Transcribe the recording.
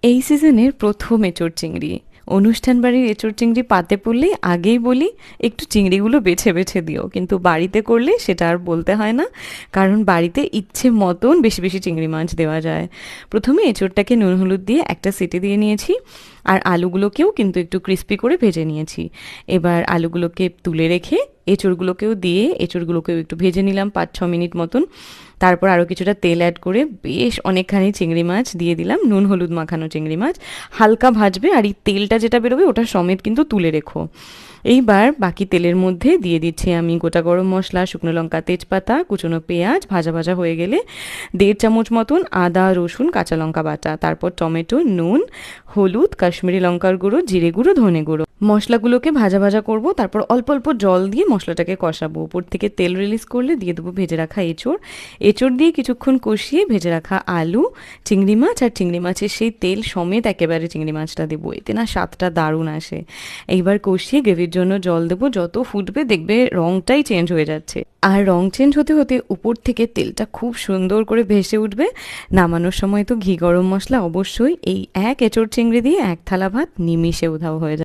এই সিজনের প্রথম এঁচোড় চিংড়ি। অনুষ্ঠান বাড়ির এঁচোড় চিংড়ি পাতে পড়লেই আগেই বলি একটু চিংড়িগুলো বেছে বেছে দিও, কিন্তু বাড়িতে করলে সেটা আর বলতে হয় না, কারণ বাড়িতে ইচ্ছে মতন বেশি বেশি চিংড়ি মাছ দেওয়া যায়। প্রথমে এঁচোড়টাকে নুন হলুদ দিয়ে একটা সিটি দিয়ে নিয়েছি, আর আলুগুলোকেও কিন্তু একটু ক্রিস্পি করে ভেজে নিয়েছি। এবার আলুগুলোকে তুলে রেখে এঁচোড়গুলোকেও দিয়ে এঁচোড়গুলোকেও একটু ভেজে নিলাম 5-6 মিনিট মতন। তারপর আরও কিছুটা তেল অ্যাড করে বেশ অনেকখানি চিংড়ি মাছ দিয়ে দিলাম, নুন হলুদ মাখানো চিংড়ি মাছ। হালকা ভাজবে, আর এই তেলটা যেটা বেরোবে ওটা সমেত কিন্তু তুলে রেখো। এইবার বাকি তেলের মধ্যে দিয়ে দিচ্ছি আমি গোটা গরম মশলা, শুকনো লঙ্কা, তেজপাতা, কুচনো পেঁয়াজ ভাজা ভাজা হয়ে গেলে 1.5 চামচ মতন আদা রসুন কাঁচা লঙ্কা বাটা, তারপর টমেটো, নুন, হলুদ, কাশ্মীরি লঙ্কার গুঁড়ো, জিরে গুঁড়ো, ধনে গুঁড়ো। মশলাগুলোকে ভাজা ভাজা করব, তারপর অল্প অল্প জল দিয়ে মশলাটাকে কষাবো। উপর থেকে তেল রিলিজ করলে দিয়ে দেবো ভেজে রাখা এঁচোড়। এঁচোড় দিয়ে কিছুক্ষণ কষিয়ে ভেজে রাখা আলু, চিংড়ি মাছ আর চিংড়ি মাছের সেই তেল সমেত একেবারে চিংড়ি মাছটা দেবো, এতে না স্বাদটা দারুণ আসে। এইবার কষিয়ে গ্রেভির জন্য জল দেবো, যত ফুটবে দেখবে রংটাই চেঞ্জ হয়ে যাচ্ছে, আর রং চেঞ্জ হতে হতে উপর থেকে তেলটা খুব সুন্দর করে ভেসে উঠবে। নামানোর সময় তো ঘি গরম মশলা অবশ্যই। এই এক এঁচোড় চিংড়ি দিয়ে এক থালা ভাত নিমিষে উধাও হয়ে যাবে।